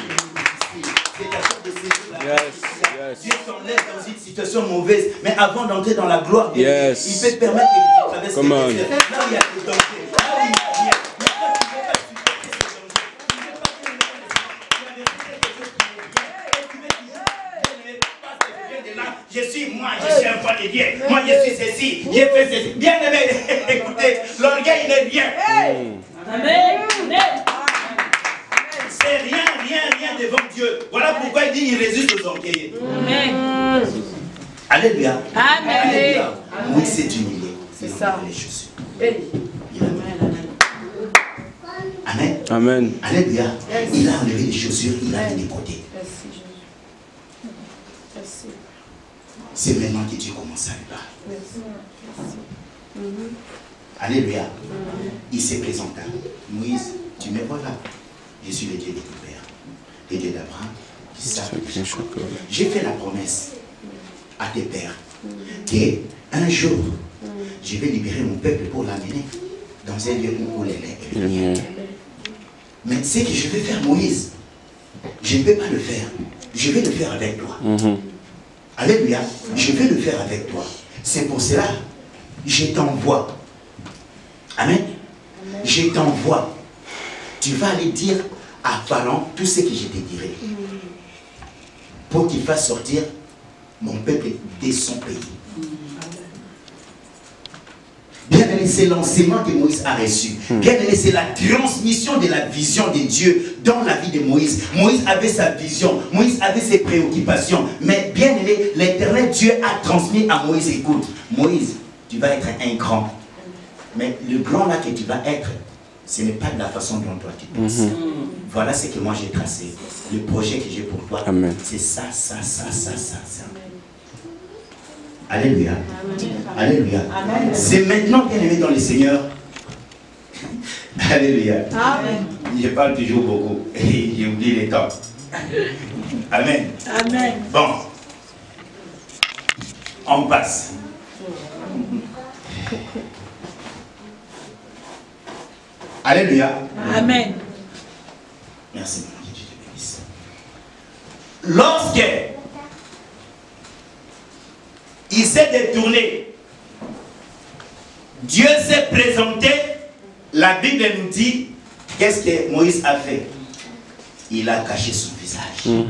Dieu t'enlève dans une situation mauvaise, mais avant d'entrer dans la gloire de Dieu, il peut te permettre que tu traverses le désert. Là où il y a des dangers, là où il y a rien. Mais toi, tu ne veux pas supporter ces dangers. Tu ne veux pas que les gens je suis moi, je suis un fan de Dieu. Moi, je suis ceci, j'ai fait ceci. Bien aimé, écoutez, l'orgueil n'est rien. Amen. C'est rien devant Dieu. Voilà pourquoi il dit il résiste aux orgueilleux. Amen. Alléluia. Amen. Alléluia. Oui, c'est humilié. C'est ça. Les chaussures. Amen. Amen. Alléluia. Il a enlevé les chaussures, il a mis de côté. C'est maintenant que Dieu commence à lui parler. Alléluia. Il s'est présenté. Moïse, tu me vois là. Je suis le Dieu de ton père, le Dieu d'Abraham, d'Isaac. J'ai fait la promesse à tes pères qu'un jour, je vais libérer mon peuple pour l'amener dans un lieu où les lait et le miel. Mais ce que je vais faire, Moïse, je ne peux pas le faire. Je vais le faire avec toi. Alléluia. Je vais le faire avec toi. C'est pour cela, je t'envoie. Amen. Je t'envoie. Tu vas aller dire à Pharaon tout ce que je te dirai. Pour qu'il fasse sortir mon peuple de son pays. Bien aimé, c'est l'enseignement que Moïse a reçu. Bien aimé, c'est la transmission de la vision de Dieu dans la vie de Moïse. Moïse avait sa vision, Moïse avait ses préoccupations. Mais bien aimé, l'Éternel Dieu a transmis à Moïse, écoute, Moïse, tu vas être un grand. Mais le grand là que tu vas être, ce n'est pas de la façon dont toi tu penses. Voilà ce que moi j'ai tracé. Le projet que j'ai pour toi, c'est ça. Alléluia. Alléluia. C'est maintenant, bien aimé dans le Seigneur. Alléluia. Amen. Je parle toujours beaucoup. Et j'ai oublié les temps. Amen. Amen. Bon. On passe. Alléluia. Amen. Merci, mon Dieu, te bénisse. Lorsque il s'est détourné, Dieu s'est présenté, la Bible nous dit, qu'est-ce que Moïse a fait? Il a caché son visage.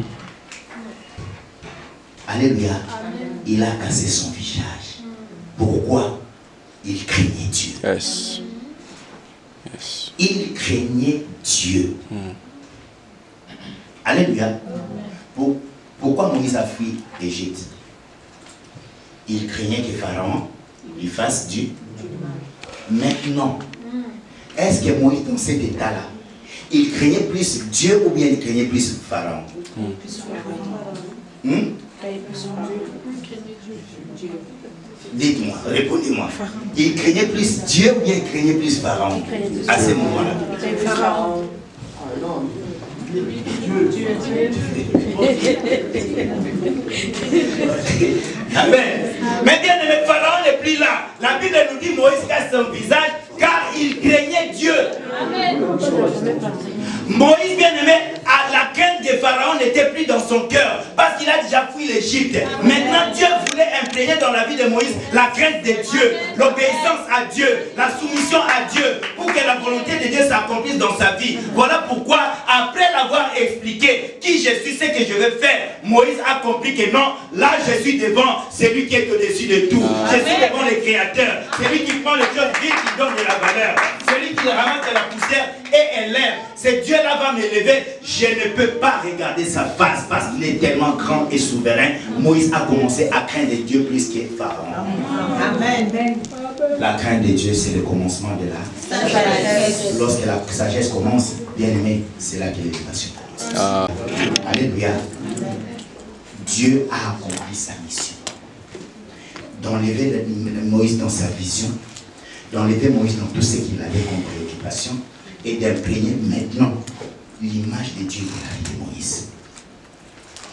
Alléluia. Amen. Il a caché son visage. Pourquoi? Il craignait Dieu. Yes. Yes. Il craignait Dieu. Alléluia. Pourquoi Moïse a fui l'Égypte? Il craignait que Pharaon lui fasse du. Maintenant, est-ce que Moïse, dans cet état-là, il craignait plus Dieu ou bien il craignait plus Pharaon? Dites-moi, répondez-moi. Il craignait plus Dieu ou bien il craignait plus Pharaon à ce moment-là? Pharaon. Amen. Mais bien aimé, Pharaon n'est plus là. La Bible nous dit Moïse cache son visage car il craignait Dieu. Amen. Moïse, bien aimé, la crainte de Pharaon n'était plus dans son cœur parce qu'il a déjà fui l'Égypte. Maintenant, Dieu voulait imprégner dans la vie de Moïse la crainte de Dieu, l'obéissance à Dieu, la soumission à Dieu pour que la volonté de Dieu s'accomplisse dans sa vie. Voilà pourquoi, après l'avoir expliqué qui je suis, ce que je vais faire, Moïse a compris que non, là je suis devant celui qui est au-dessus de tout. Je suis devant le Créateur, celui qui prend les choses vides, qui donne de la valeur, celui qui ramasse de la poussière et élève. C'est Dieu là va m'élever. Je ne peux pas regarder sa face parce qu'il est tellement grand et souverain. Moïse a commencé à craindre Dieu plus que Pharaon. Amen. La crainte de Dieu, c'est le commencement de la sagesse. Lorsque la sagesse commence, bien aimé, c'est là que l'élévation commence. Alléluia. Dieu a accompli sa mission. D'enlever Moïse dans sa vision, d'enlever Moïse dans tout ce qu'il avait comme préoccupation, et d'imprégner maintenant l'image de Dieu dans la vie de Moïse.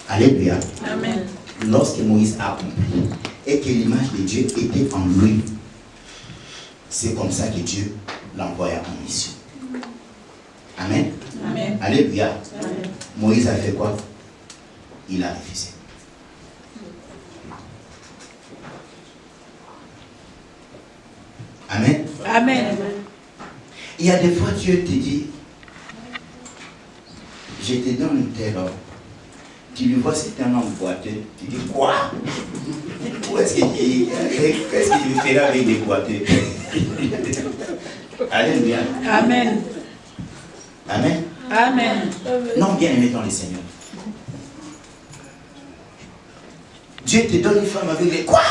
Alléluia. Amen. Lorsque Moïse a compris et que l'image de Dieu était en lui, c'est comme ça que Dieu l'envoya en mission. Amen. Amen. Alléluia. Amen. Moïse a fait quoi? Il a refusé. Amen. Amen. Il y a des fois Dieu te dit, je te donne tel homme. Tu lui vois, c'est un homme boiteux. Tu dis quoi? Qu'est-ce qu'il ferait avec des boiteux? Alléluia. Amen. Amen. Amen. Non, bien aimé dans le Seigneur. Dieu te donne une femme avec les quoi?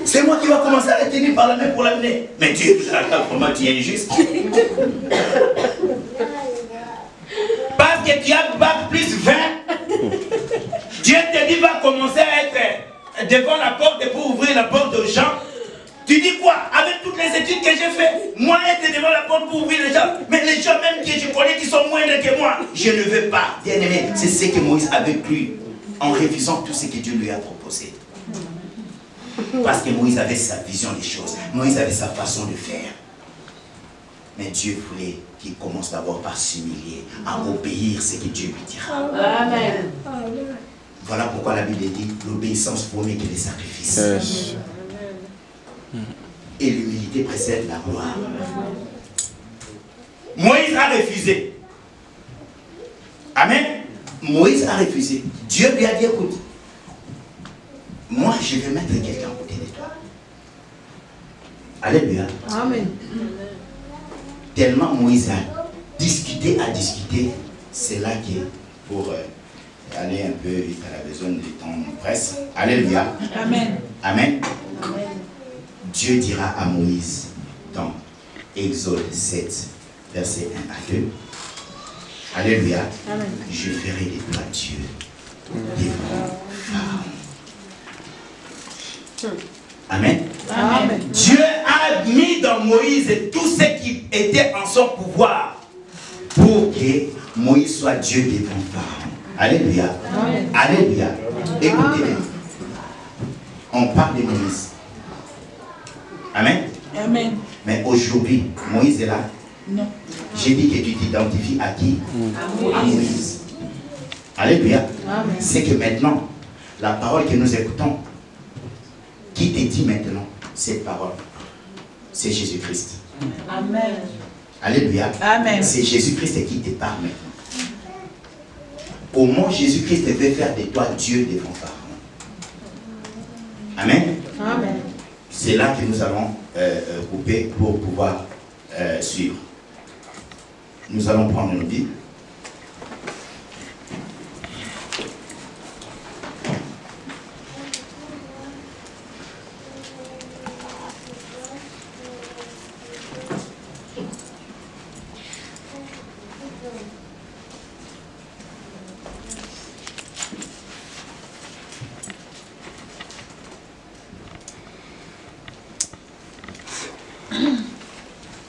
C'est moi qui va commencer à la tenir par la main pour l'amener. Mais Dieu, comment tu es injuste? Parce que tu as bac plus 20. Dieu te dit va commencer à être devant la porte pour ouvrir la porte aux gens. Tu dis quoi? Avec toutes les études que j'ai fait, moi être devant la porte pour ouvrir les gens. Mais les gens même que je connais qui sont moindres que moi, je ne veux pas. Bien aimé, c'est ce que Moïse avait cru en refusant tout ce que Dieu lui a proposé. Parce que Moïse avait sa vision des choses. Moïse avait sa façon de faire. Mais Dieu voulait qu'il commence d'abord par s'humilier, à obéir ce que Dieu lui dira. Amen. Voilà pourquoi la Bible dit l'obéissance vaut mieux que les sacrifices. Yes. Et l'humilité précède la gloire. Moïse a refusé. Amen. Moïse a refusé. Dieu lui a dit, écoute, moi je vais mettre quelqu'un à côté de toi. Alléluia. Amen. Tellement Moïse a discuté, c'est là que pour aller un peu vite, elle a besoin de temps presse. Alléluia. Amen. Amen. Dieu dira à Moïse dans Exode 7, verset 1 à 2. Alléluia. Amen. Je ferai de toi Dieu devant Pharaon. Amen. Amen. Dieu a mis dans Moïse tout ce qui était en son pouvoir pour que Moïse soit Dieu devant Pharaon. Alléluia. Amen. Alléluia. Écoutez, on parle de Moïse. Amen. Amen. Mais aujourd'hui, Moïse est là. Non. J'ai dit que tu t'identifies à qui? À Moïse. Alléluia. Amen. C'est que maintenant, la parole que nous écoutons, qui te dit maintenant cette parole? C'est Jésus-Christ. Amen. Alléluia. Amen. C'est Jésus-Christ qui te parle maintenant. Au moins, Jésus-Christ veut faire de toi Dieu devant Pharaon. Amen. Amen. C'est là que nous allons couper pour pouvoir suivre. Nous allons prendre nos Bibles.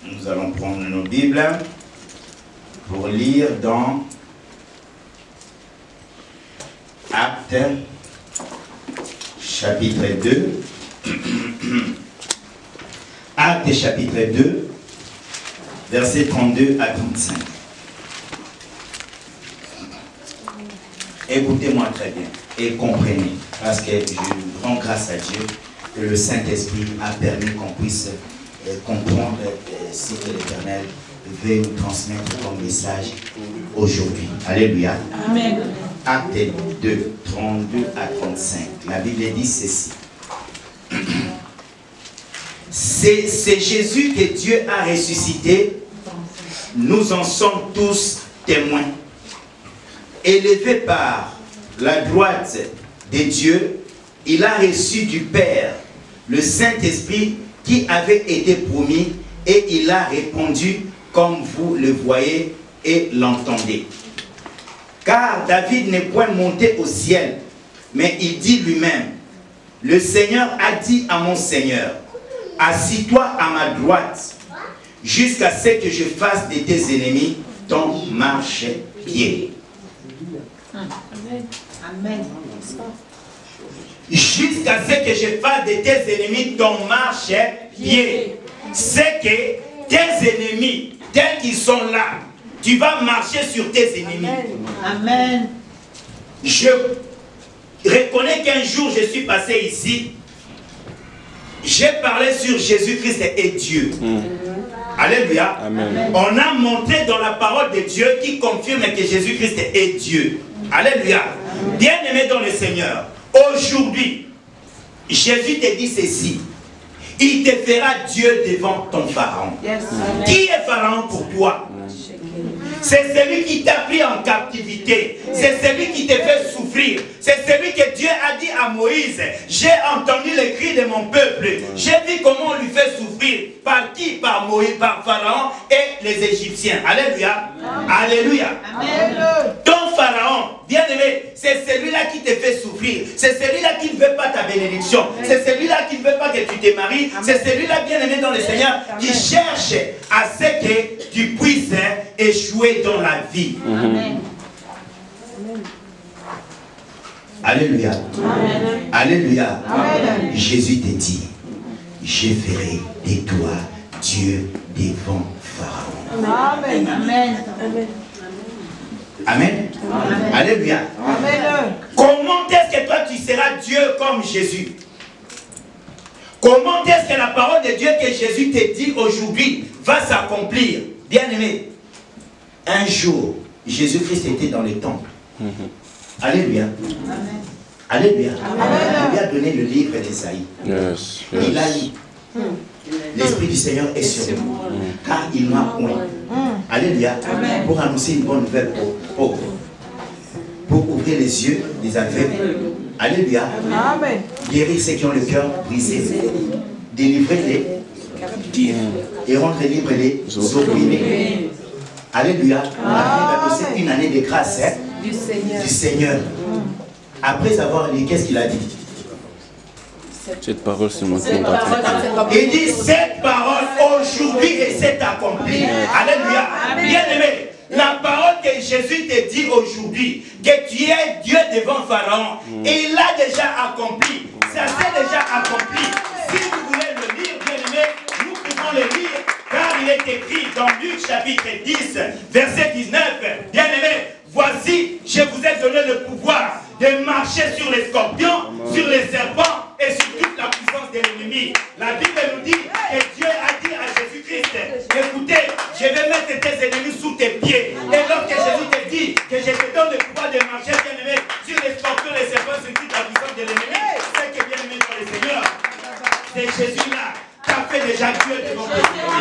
Nous allons prendre nos Bibles pour lire dans Actes chapitre 2. Actes chapitre 2, versets 32 à 35. Écoutez-moi très bien et comprenez, parce que je rends grâce à Dieu que le Saint-Esprit a permis qu'on puisse comprendre ce que l'Éternel veut nous transmettre comme message aujourd'hui. Alléluia. Amen. Acte 2, 32 à 35. La Bible dit ceci. C'est Jésus que Dieu a ressuscité. Nous en sommes tous témoins. Élevé par la droite de Dieu, il a reçu du Père le Saint-Esprit qui avait été promis et il a répondu comme vous le voyez et l'entendez. Car David n'est point monté au ciel, mais il dit lui-même, le Seigneur a dit à mon Seigneur, assis-toi à ma droite, jusqu'à ce que je fasse de tes ennemis ton marchepied. Amen. Amen. Jusqu'à ce que je fasse de tes ennemis ton marchepied. C'est que tes ennemis, tels qu'ils sont là, tu vas marcher sur tes ennemis. Amen. Je reconnais qu'un jour je suis passé ici, j'ai parlé sur Jésus-Christ et Dieu. Alléluia. Amen. On a montré dans la parole de Dieu qui confirme que Jésus-Christ est Dieu. Alléluia. Bien-aimé dans le Seigneur, aujourd'hui, Jésus te dit ceci. Il te fera Dieu devant ton Pharaon. Yes. Qui est Pharaon pour toi? C'est celui qui t'a pris en captivité. C'est celui qui te fait souffrir. C'est celui que Dieu a dit à Moïse, j'ai entendu les cris de mon peuple. J'ai vu comment on lui fait souffrir. Par qui? Par Moïse, par Pharaon et les Égyptiens. Alléluia. Alléluia. Amen. Ton Pharaon, bien-aimé, c'est celui-là qui te fait souffrir. C'est celui-là qui ne veut pas ta bénédiction. C'est celui-là qui ne veut pas que tu te maries. C'est celui-là, bien-aimé dans le Seigneur, qui cherche à ce que tu puisses échouer dans la vie. Amen. Alléluia. Amen. Alléluia. Amen. Jésus te dit, je ferai de toi Dieu devant Pharaon. Amen. Amen. Amen. Amen. Amen. Alléluia. Amen. Comment est-ce que toi tu seras Dieu comme Jésus? Comment est-ce que la parole de Dieu que Jésus te dit aujourd'hui va s'accomplir? Bien aimé, un jour, Jésus-Christ était dans le temple. Alléluia. Amen. Alléluia. Amen. Il lui a donné le livre d'Ésaïe. Yes. Il a dit, l'Esprit du Seigneur est sur moi, car il m'a oint. Alléluia. Amen. Pour annoncer une bonne nouvelle aux pauvres. Pour ouvrir les yeux des aveugles. Alléluia. Amen. Guérir ceux qui ont le cœur brisé. Délivrer les captifs. Et rendre libres les opprimés. Alléluia. Afin d'annoncer une année de grâce du Seigneur. Après avoir lu, qu'est-ce qu'il a dit? Cette parole, c'est mon compte. Il dit, cette parole aujourd'hui et c'est accompli. Alléluia. Bien aimé, la parole que Jésus te dit aujourd'hui, que tu es Dieu devant Pharaon, et il l'a déjà accompli. Ça s'est déjà accompli. Si vous voulez le lire, bien aimé, nous pouvons le lire, car il est écrit dans Luc chapitre 10, verset 19. Bien aimé, voici, je vous ai donné le pouvoir de marcher sur les scorpions, sur les serpents et sur toute la puissance de l'ennemi. La Bible nous dit que Dieu a dit à Jésus-Christ, écoutez, je vais mettre tes ennemis sous tes pieds. Et lorsque Jésus te dit que je te donne le pouvoir de marcher, bien aimé, sur les scorpions, les serpents, sur toute la puissance de l'ennemi, c'est que bien aimé dans le Seigneur, c'est Jésus-là qui a fait déjà Dieu devant le Seigneur.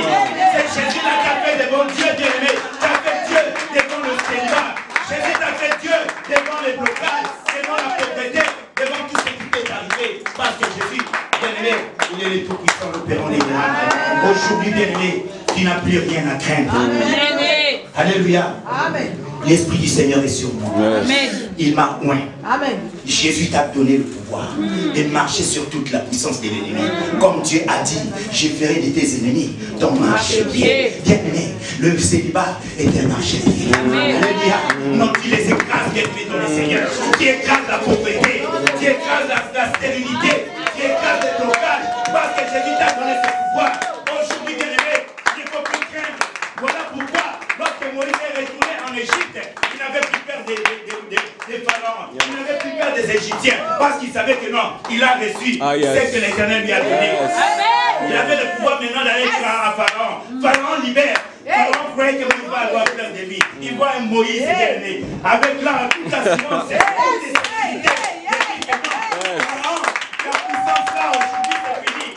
C'est Jésus-là qui a fait devant Dieu, bien aimé, qui a fait Dieu devant le Seigneur. Jésus a fait Dieu devant les blocages, devant la pauvreté, devant tout ce qui peut arriver. Parce que Jésus, bien-aimé, il est le tout-puissant, le Père en est. Aujourd'hui, bien-aimé, tu n'as plus rien à craindre. Amen. Alléluia. Amen. L'Esprit du Seigneur est sur moi. Amen. Il m'a oint. Amen. Jésus t'a donné le pouvoir de marcher sur toute la puissance de l'ennemi. Comme Dieu a dit, je ferai de tes ennemis ton marchepied. Bien-aimé, le célibat est un marchepied. Alléluia. Non, tu les écrases, bien-aimé dans le Seigneur. Tu écrases la pauvreté, tu écrases la stérilité, tu écrases les blocages. Parce que Jésus t'a donné ce pouvoir. Aujourd'hui, bien-aimé, il ne faut plus craindre. Voilà pourquoi, lorsque Moïse est retourné en Égypte, il n'avait plus peur des pharaons, il n'avait plus peur des Égyptiens, parce qu'il savait que non, il a reçu ce que l'Éternel lui a donné. Il avait le pouvoir maintenant d'aller dire à Pharaon, Pharaon libère. Pharaon croyait que Moïse va avoir peur de lui. Il voit un Moïse élevé, avec là toute la science, toute les sécurités. Pharaon, la puissance là aujourd'hui c'est fini.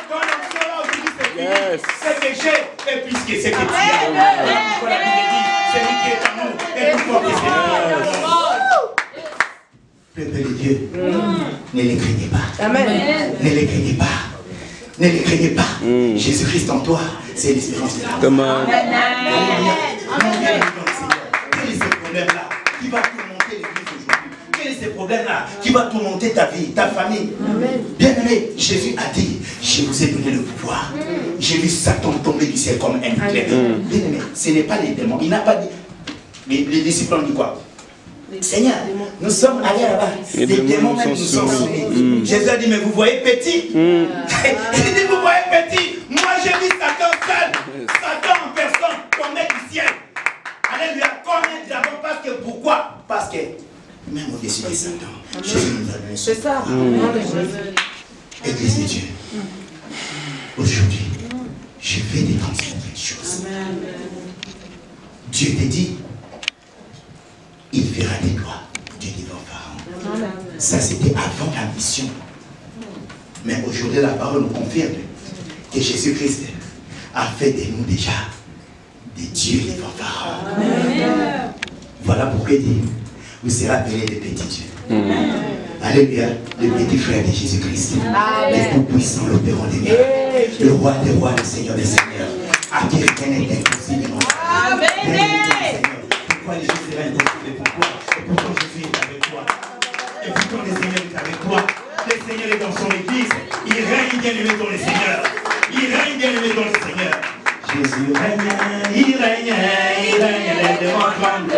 Quand l'onction là aujourd'hui c'est fini, c'est péché, et puisque c'est que tu as. Voilà, il dit, celui qui est en nous est plus fort que celui. Peuple de Dieu, ne les craignez pas. Amen. Ne les craignez pas. Ne les craignez pas. Jésus-Christ en toi, c'est l'espérance de la mort. Amen. Quel est ce problème-là qui va tourmenter l'église aujourd'hui? Quel est ce problème-là qui va tourmenter ta vie, ta famille? Bien-aimé, Jésus a dit, je vous ai donné le pouvoir. J'ai vu Satan tomber du ciel comme un éclair. Bien-aimé, ce n'est pas les démons. Il n'a pas dit. Mais les disciples ont dit quoi? Seigneur, nous sommes allés là-bas. Les démons même nous sont soumis. Jésus a dit, mais vous voyez petit. Il dit, vous voyez petit. Moi j'ai vu Satan seul. Satan en personne tomber du ciel. Alléluia. Connaître d'abord parce que pourquoi? Parce que même au-dessus de Satan, Jésus nous a donné ce pouvoir. Église de Dieu. Aujourd'hui, je vais te transmettre une chose. Dieu te dit, il fera des gloires du devant Pharaon. Ça c'était avant la mission. Mais aujourd'hui la parole nous confirme que Jésus-Christ a fait de nous déjà des dieux devant Pharaon. Voilà pourquoi il dit, vous serez appelés des petits dieux. Alléluia, le petit frère de Jésus-Christ, le tout-puissant, le Père en lumière, le roi des rois, le Seigneur des seigneurs, à qui rien n'est impossible. Pourquoi les choses seraient impossibles? Pourquoi? Et pourtant Jésus est avec toi. Et pourtant le Seigneur est avec toi. Le Seigneur est dans son église. Il règne bien aimé dans le Seigneur. Il règne bien aimé dans le Seigneur. Jésus règne, il règne, les démons tremblent.